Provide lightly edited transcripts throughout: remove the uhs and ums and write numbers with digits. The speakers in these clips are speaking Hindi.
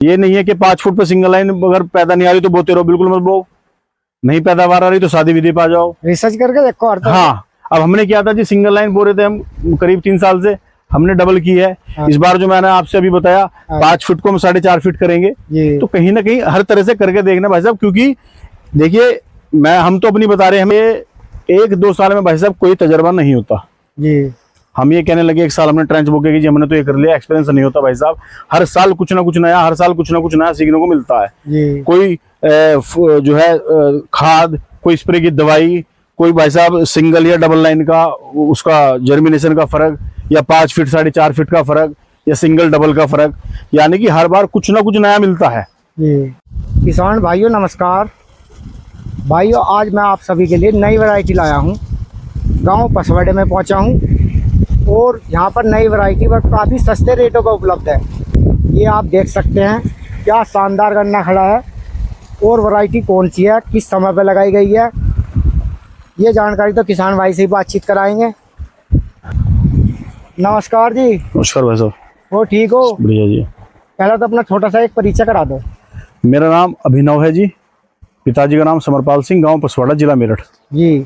ये नहीं है कि 5 फुट पे सिंगल लाइन अगर पैदा नहीं आ रही तो बोते रहो, बिल्कुल मत बो। नहीं पैदावार आ रही तो शादी विधि पे आ जाओ, रिसर्च करके देखो। और हाँ, अब हमने किया था जी, सिंगल लाइन बो रहे थे हम करीब 3 साल से, हमने डबल की है। हाँ। इस बार जो मैंने आपसे अभी बताया, 5 फुट को हम 4.5 फीट करेंगे। तो कहीं ना कहीं हर तरह से करके देखना भाई साहब, क्योंकि देखिए हम तो अपनी बता रहे हैं, हमें 1-2 साल में भाई साहब कोई तजर्बा नहीं होता जी। हम ये कहने लगे 1 साल हमने ट्रेंच बोके की जी, हमने तो ये कर लिया, एक्सपीरियंस नहीं होता भाई साहब। हर साल कुछ ना कुछ नया, हर साल कुछ ना कुछ नया सीखने को मिलता है जी। कोई जो है खाद, कोई स्प्रे की दवाई, कोई भाई साहब सिंगल या डबल लाइन का उसका जर्मिनेशन का फर्क, या 5 फीट 4.5 फीट का फर्क, या सिंगल डबल का फर्क, यानी कि हर बार कुछ ना कुछ नया मिलता है जी। किसान भाइयों नमस्कार। भाइयों आज मैं आप सभी के लिए नई वैरायटी लाया हूँ। गांव पसवाड़े में पहुंचा हूँ और यहाँ पर नई वैरायटी पर काफ़ी सस्ते रेटों पर उपलब्ध है। ये आप देख सकते हैं क्या शानदार गन्ना खड़ा है और वैरायटी कौन सी है, किस समय पर लगाई गई है, ये जानकारी तो किसान भाई से ही बातचीत कराएंगे। नमस्कार जी। नमस्कार भाई साहब। वो ठीक हो? बढ़िया जी। पहले तो अपना छोटा सा एक परिचय करा दो। मेरा नाम अभिनव है जी, पिताजी का नाम समरपाल सिंह, गांव पसवाड़ा, जिला मेरठ जी।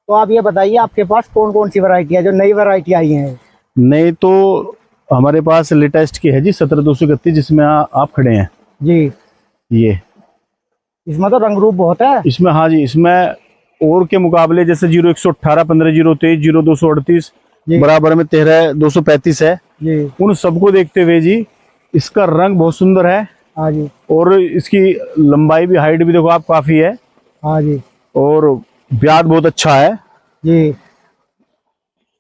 तो आप ये बताइए आपके पास कौन कौन सी वैरायटी है, जो नई वैरायटी आई है? नहीं तो हमारे पास लेटेस्ट की है जी 17-231, जिसमें आप खड़े हैं जी। ये इसमें तो रंग रूप बहुत है इसमें, हाँ जी। इसमें और के मुकाबले जैसे 0118, 15-023, 0238 बराबर में 13-235 है जी। उन सबको देखते हुए जी इसका रंग बहुत सुंदर है हाँ जी। और इसकी लंबाई भी, हाइट भी देखो आप काफी है हाँ जी। और ब्याज बहुत अच्छा है जी।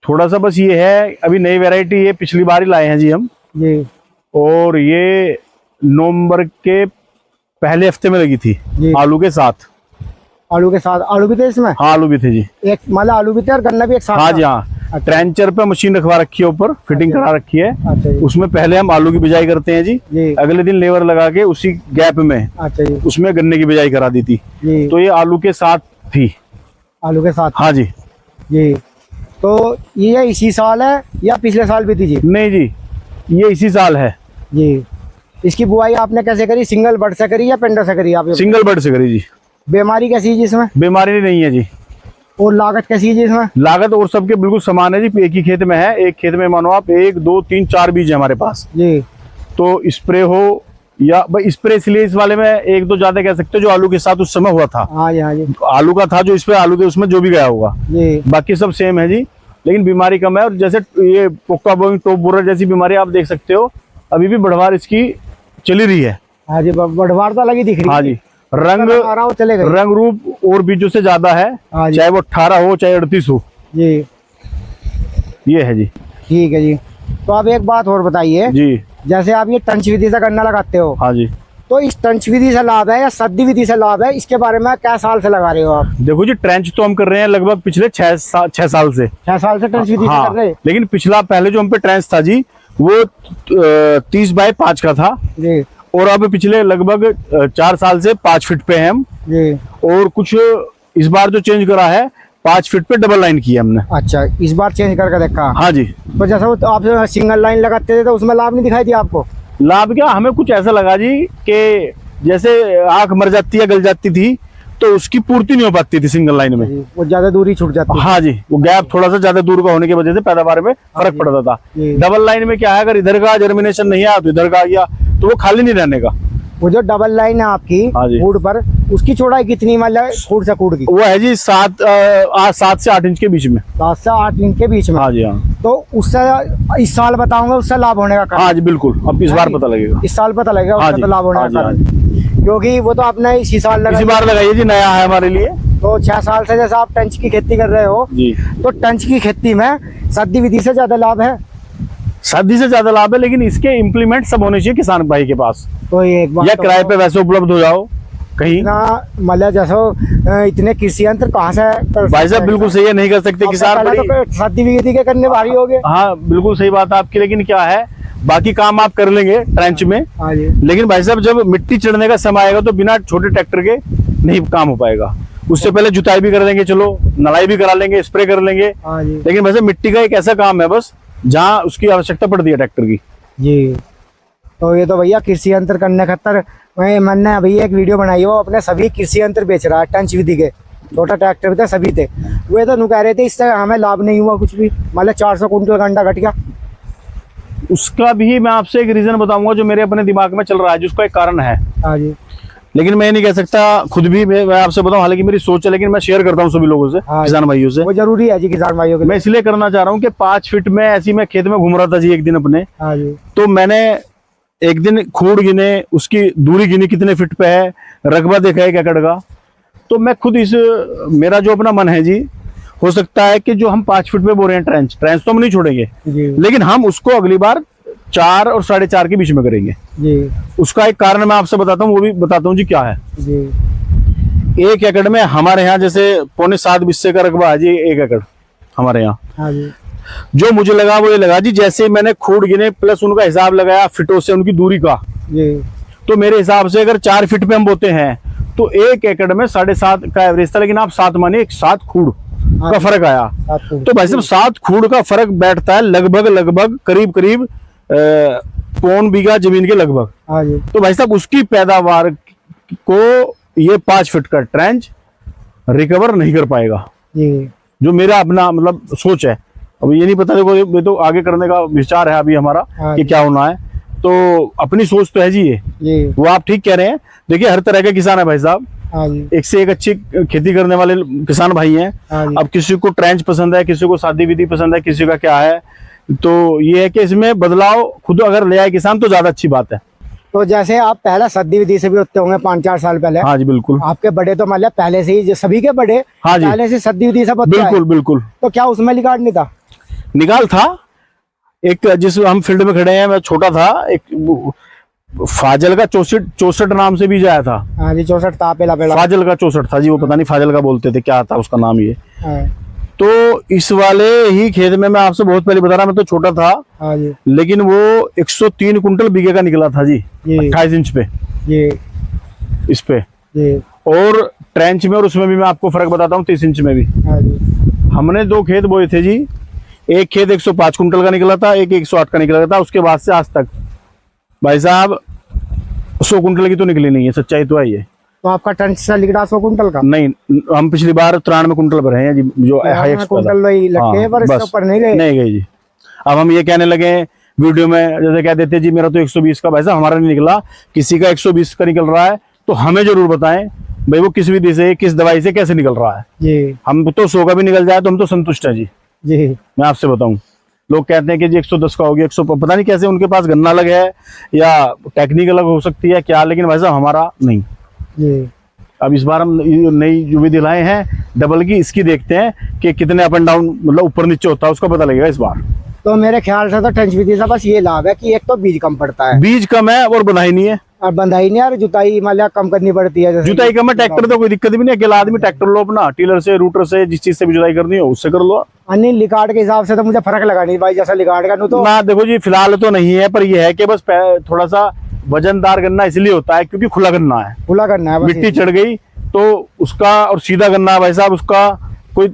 थोड़ा सा बस ये है, अभी नई वैरायटी ये पिछली बार ही लाए हैं जी हम जी। और ये नवंबर के पहले हफ्ते में लगी थी आलू के साथ। आलू के साथ? आलू भी थे इसमें? हाँ आलू भी थे जी, एक मतलब आलू भी थे और गन्ना भी एक साथ? हाँ जी हाँ। अच्छा। ट्रेंचर पे मशीन रखवा रखी है, ऊपर फिटिंग करा रखी है। अच्छा। उसमें पहले हम आलू की बिजाई करते हैं जी। अगले दिन लेबर लगा के उसी गैप में अच्छा जी उसमें गन्ने की बिजाई करा दी थी जी। तो ये आलू के साथ थी। आलू के साथ? हाँ जी जी। तो ये इसी साल है या पिछले साल भी थी जी? नहीं जी, ये इसी साल है जी। इसकी बुआई आपने कैसे करी, सिंगल बर्ड से करी या पेंडर से करी? आप सिंगल बर्ड से करी जी। बीमारी कैसी है जी इसमें? बीमारी नहीं है जी। और लागत कैसी है जी इसमें? लागत और सबके बिल्कुल समान है जी। एक ही खेत में है, एक खेत में मानो आप 1, 2, 3, 4 बीज है हमारे पास जी। तो स्प्रे हो या स्प्रे, इसलिए इस वाले में 1-2 ज्यादा कह सकते हो, जो आलू के साथ उस समय हुआ था। हाँ जी। आलू का था जो स्प्रे, आलू के उसमें जो भी गया होगा जी। बाकी सब सेम है जी, लेकिन बीमारी कम है। और जैसे ये पोक्का बोइंग, टॉप बोरर जैसी बीमारी आप देख सकते हो, अभी भी बढ़वार इसकी चली रही है। हाँ जी, बढ़वार तो लगी दिख रही है। हाँ जी। रंग रूप और बीजों से ज्यादा है, चाहे वो 18 हो चाहे 38 हो जी। ये है जी। ठीक है जी। तो आप एक बात और बताइए जी, जैसे आप ये टंच विधि से गन्ना लगाते हो, हाँ जी, तो इस टंच विधि से लाभ है या सद्दी विधि से लाभ है, इसके बारे में क्या साल से लगा रहे हो आप? देखो जी, ट्रेंच तो हम कर रहे हैं लगभग पिछले 6 साल से। 6 साल से ट्रेंच विधि से कर रहे हैं। लेकिन पिछला पहले जो हम पे ट्रेंच था जी, वो 30x5 का था जी। और अब पिछले लगभग 4 साल से 5 फीट पे हैं हम जी। और कुछ इस बार जो चेंज करा है, 5 फीट पे डबल लाइन की है हमने। अच्छा, इस बार चेंज करके देखा? हाँ जी। तो जैसा आप सिंगल लाइन लगाते थे तो उसमें लाभ नहीं दिखाई दिया आपको? लाभ क्या, हमें कुछ ऐसा लगा जी कि जैसे आंख मर जाती है, गल जाती थी, तो उसकी पूर्ति नहीं हो पाती थी सिंगल लाइन में, वो ज्यादा दूरी छूट जाती है। हाँ जी, वो गैप थोड़ा सा ज्यादा दूर का होने की वजह से पैदावार में फर्क पड़ता था। डबल लाइन में क्या है, अगर इधर का जर्मिनेशन नहीं आया तो इधर का आ गया, तो वो खाली नहीं रहने का। वो जो डबल लाइन है आपकी फूड पर, उसकी चौड़ाई कितनी, मतलब फूड से फूड की? वो है जी 7 से 8 इंच के बीच में। 7 से 8 इंच के बीच में? हाँ जी हाँ। तो उससे इस साल बताऊंगा, उससे लाभ होने का? हाँ जी बिल्कुल, अब इस बार पता लगेगा। इस साल पता लगेगा उससे तो लाभ होने का, क्योंकि वो तो आपने इसी साल इसी बार लगाई जी, नया है हमारे लिए। तो 6 साल से जैसे आप टंच की खेती कर रहे हो जी, तो टंच की खेती में सद्दी विधि से ज्यादा लाभ है? सद्दी से ज्यादा लाभ है, लेकिन इसके इम्प्लीमेंट सब होने चाहिए किसान भाई के पास। तो एक बात, या किराए पे वैसे उपलब्ध हो जाओ कहीं ना, मतलब जैसे इतने कृषि यंत्र कहाँ से? भाई साहब बिल्कुल सही है, नहीं कर सकते किसान। तो सद्दी विधि के करने भारी हो गए। हाँ बिल्कुल सही बात है आपकी, लेकिन क्या है, बाकी काम आप कर लेंगे ट्रेंच में, लेकिन भाई साहब जब मिट्टी चढ़ने का समय आएगा तो बिना छोटे ट्रैक्टर के नहीं काम हो पाएगा। उससे पहले जुताई भी कर लेंगे, चलो नलाई भी करा लेंगे, स्प्रे कर लेंगे, लेकिन वैसे मिट्टी का एक ऐसा काम है बस जहाँ उसकी आवश्यकता पड़ती है ट्रैक्टर की जी। तो ये तो भैया कृषि यंत्र करने खतर मैंने अभी एक वीडियो बनाई हो अपने सभी कृषि यंत्र बेच रहा है टंच विधि के, छोटा ट्रैक्टर थे सभी थे। वे तो कह रहे थे इससे हमें लाभ नहीं हुआ कुछ भी, मतलब 400 कुंटल गंडा घट गया। उसका भी मैं आपसे एक रीजन बताऊंगा जो मेरे अपने दिमाग में चल रहा है, जिसका एक कारण है। हाँ जी। लेकिन मैं नहीं कह सकता खुद भी, मैं आपसे बताऊं, हालांकि मेरी सोच है, लेकिन मैं शेयर करता हूं सभी लोगों से, हाँ किसान भाइयों से। वो जरूरी है जी किसान भाइयों के लिए। मैं इसलिए करना चाह रहा हूं कि 5 फीट में ऐसी, मैं खेत में घूम रहा था जी एक दिन अपने, हाँ जी। तो मैंने एक दिन खूड़ गिने, उसकी दूरी गिनी कितने फीट पे है, रकबा देखा है एक एकड़ का। तो मैं खुद मेरा जो अपना मन है जी, हो सकता है कि जो हम 5 फीट पे बो रहे हैं ट्रेंच तो हम नहीं छोड़ेंगे, लेकिन हम उसको अगली बार 4 और 4.5 के बीच में करेंगे जी। उसका एक कारण मैं आपसे बताता हूँ, वो भी बताता हूँ जी क्या है जी। 1 एकड़ में हमारे यहाँ जैसे 6.25 बिस्से का रकबा है जी, 1 एकड़ हमारे यहाँ। हाँ जी। जो मुझे लगा वो ये लगा जी, जैसे मैंने खूड़ गिने प्लस उनका हिसाब लगाया फिटों से उनकी दूरी का जी, तो मेरे हिसाब से अगर 4 फीट पे हम बोते हैं तो 1 एकड़ में 7.5 का एवरेज था, लेकिन आप 7 मानिए 7 खूड़ का फर्क आया। तो भाई साहब 7 खूड़ का फर्क बैठता है लगभग करीब 1.25 बीघा जमीन के लगभग। तो भाई साहब उसकी पैदावार को ये 5 फीट का ट्रेंच रिकवर नहीं कर पाएगा जी। जो मेरा अपना मतलब सोच है, अब ये नहीं पता, देखो ये तो आगे करने का विचार है अभी हमारा कि क्या होना है। तो अपनी सोच तो है जी ये वो आप ठीक कह रहे हैं। देखिए हर तरह के किसान है भाई साहब, एक से एक अच्छी खेती करने वाले किसान भाई हैं। अब किसी को ट्रेंच पसंद है, किसी को सादी विधि पसंद है, किसी का क्या है। तो ये है कि इसमें बदलाव खुद अगर ले आए किसान तो ज्यादा अच्छी बात है। तो जैसे आप पहले सदी विधि से भी होते होंगे 5-4 साल पहले। हाँ जी बिल्कुल। आपके बड़े तो मतलब पहले से ही, सभी के बड़े हाँ जी पहले से सदी विधि सब होते हैं। बिल्कुल। तो क्या उसमें निकाल नहीं था? निकाल था एक, जिस हम फील्ड में खड़े हैं, मैं छोटा था, एक फाजल का 64 नाम से भी जाया था। हाँ जी 64 था, फाजल का 64 था जी, वो पता नहीं फाजल का बोलते थे, क्या था उसका नाम ये। तो इस वाले ही खेत में मैं आपसे बहुत पहले बता रहा, मैं तो छोटा था। हाँ जी। लेकिन वो 103 कुंटल बीघे का निकला था जी 28 इंच पे जी, इस पे जी। और ट्रेंच में और उसमें भी मैं आपको फर्क बताता हूँ 30 इंच में भी। हाँ जी। हमने 2 खेत बोए थे जी, एक खेत 105 कुंटल का निकला था, एक 108 का निकला था। उसके बाद से आज तक भाई साहब 100 कुंटल की तो निकली नहीं है, सच्चाई तो है ये। तो आपका टन से निकला 100 कुंटल का? नहीं, हम पिछली बार 93 कुंटल पर हैं जी, जो हाईएस्ट कुंटल लगे पर इससे ऊपर नहीं गई जी। अब हम ये कहने लगे वीडियो में, जैसे कह देते जी मेरा तो 120 का, भाई साहब हमारा नहीं निकला, किसी का 120 का निकल रहा है तो हमें जरूर बताएं भाई वो किस विधि से, किस दवाई से कैसे निकल रहा है जी। हम तो 100 का भी निकल जाए तो हम तो संतुष्ट है जी। मैं आपसे बताऊं, लोग कहते हैं कि जी 110 का हो गया, 100, पता नहीं कैसे उनके पास गन्ना अलग है या टेक्निक अलग हो सकती है क्या, लेकिन भाई साहब हमारा नहीं जी। अब इस बार हम नई जो विधि लाए हैं डबल की, इसकी देखते हैं कि कितने अप एंड डाउन, मतलब ऊपर नीचे होता है, उसका पता लगेगा इस बार। तो मेरे ख्याल से तो टंच विधि से बस ये लाभ है कि एक तो बीज कम पड़ता है, बीज कम है और बंधाई नहीं है, और बंधाई नहीं है, और जुताई मतलब कम करनी पड़ती है। जुताई कम है, ट्रैक्टर तो कोई दिक्कत भी नहीं, अकेला आदमी ट्रैक्टर लो अपना, टीलर से, रूटर से, जिस चीज से भी जुताई करनी हो उससे कर लो। अन्य लिकाट के हिसाब से तो मुझे फर्क लगा नहीं भाई, जैसा लिकाट का तो ना देखो जी फिलहाल तो नहीं है, पर यह है कि बस थोड़ा सा वजनदार गन्ना इसलिए होता है क्योंकि खुला गन्ना है, मिट्टी चढ़ गई तो उसका, और सीधा गन्ना भाई साहब उसका कोई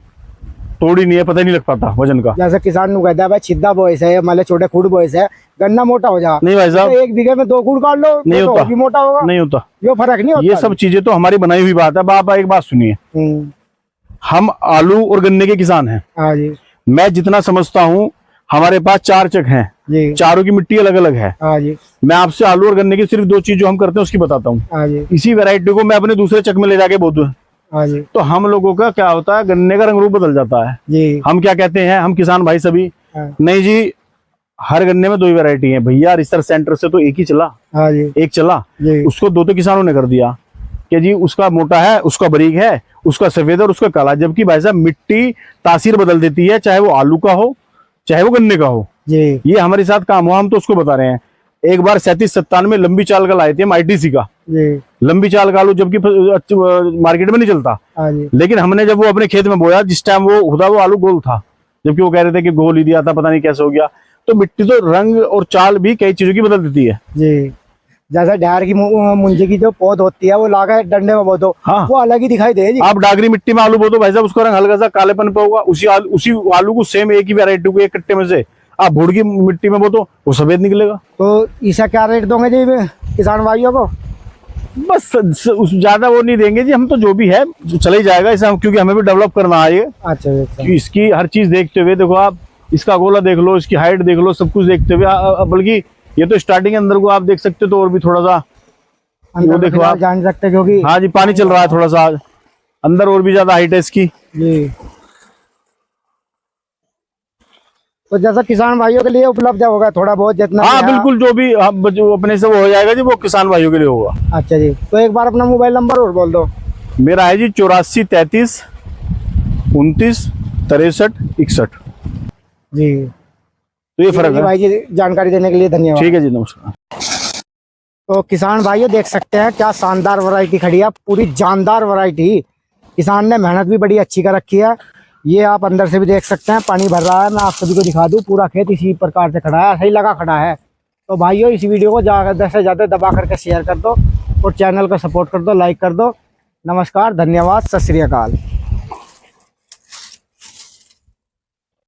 तोड़ ही नहीं है, पता ही नहीं लग पाता वजन का। जैसे किसान नु कहता है भाई छिद्दा बॉयस है, मतलब छोटे खूड़ बॉयस है, गन्ना मोटा हो जा। नहीं भाई साहब, तो 1 बीघे में 2 खूड़ काट लो, नहीं होता, भी मोटा होगा, नहीं होता, ये फर्क नहीं होता। ये सब चीजें तो हमारी बनाई हुई बात है। बाबा एक बात सुनिए, हम आलू और गन्ने के किसान हैं। हाँ जी। मैं जितना समझता हूँ हमारे पास 4 चक हैं, चारों की मिट्टी अलग अलग है। हाँ जी। मैं आपसे आलू और गन्ने की सिर्फ 2 चीज जो हम करते हैं उसकी बताता हूँ। हाँ जी। इसी वैरायटी को मैं अपने दूसरे चक में ले जाके बो दूं, हाँ जी, तो हम लोगों का क्या होता है, गन्ने का रंग रूप बदल जाता है जी। हम क्या कहते हैं, हम किसान भाई सभी, हाँ। नहीं जी हर गन्ने में 2 ही वैरायटी है भैया, रिसर्च सेंटर से तो एक ही चला, हाँ जी। एक चला जी। उसको 2 तो किसानों ने कर दिया कि जी उसका मोटा है, उसका बारीक है, उसका सफेद और उसका काला। जबकि भाई साहब मिट्टी तासीर बदल देती है, चाहे वो आलू का हो चाहे वो गन्ने का हो जी। ये हमारे साथ काम हुआ, हम तो उसको बता रहे हैं। एक बार 37-97 में लंबी चाल का लाए थे हम ITC का जी। लंबी चाल का आलू, जबकि मार्केट में नहीं चलता, लेकिन हमने जब वो अपने खेत में बोया, जिस टाइम वो खुदा वो आलू गोल था, जबकि वो कह रहे थे कि गोल ही दिया था, पता नहीं कैसे हो गया। तो मिट्टी तो रंग और चाल भी कई चीजों की बदल देती है जी। जैसे ढार की मुंजी की जो पौध होती है वो लाकर डंडे में बो दो, हाँ। वो अलग ही दिखाई देगी। आप डागरी मिट्टी में आलू बो दो भाई साहब, उसका रंग हल्का सा कालेपन पे होगा। उसी आलू को सेम एक ही वैरायटी को एक कट्टे में से आप भुड़ की मिट्टी में बो तो वो सफेद निकलेगा। तो इसका क्या रेट दोगे जी किसान भाइयों को? बस ज्यादा वो नहीं देंगे जी, हम तो जो भी है चला ही जाएगा इसे हम, क्योंकि हमें भी डेवलप करना है ये। अच्छा अच्छा। इसकी हर चीज देखते हुए देखो आप, इसका गोला देख लो, इसकी हाइट देख लो, सब कुछ देखते हुए बल्कि ये तो स्टार्टिंग के अंदर को आप देख सकते हो, तो और भी थोड़ा सा अंदर देखो आप जान सकते क्योंकि हाँ जी पानी चल रहा है थोड़ा सा अंदर, और भी ज्यादा हाइट है इसकी जी। तो जैसा किसान भाइयों के लिए उपलब्ध होगा थोड़ा बहुत जितना हाँ भी है। बिल्कुल, जो भी जो अपने से वो हो जाएगा जी, वो किसान भाइयों के लिए होगा। अच्छा जी, तो एक बार अपना मोबाइल नंबर और बोल दो। मेरा है जी 84 33 29 63 61। जी तो ये फर्क है भाई जी, जानकारी देने के लिए धन्यवाद। ठीक है जी, नमस्कार। तो किसान भाइयों देख सकते हैं क्या शानदार वैरायटी खड़ी है, पूरी जानदार वैरायटी। किसान ने मेहनत भी बड़ी अच्छी कर रखी है। ये आप अंदर से भी देख सकते हैं, पानी भर रहा है। मैं आप सभी को दिखा दूं, पूरा खेत इसी प्रकार से खड़ा है, ऐसा ही लगा खड़ा है। तो भाइयों इस वीडियो को ज़्यादा से ज़्यादा दबा करके शेयर कर दो और चैनल को सपोर्ट कर दो, लाइक कर दो। नमस्कार, धन्यवाद, सत श्री अकाल।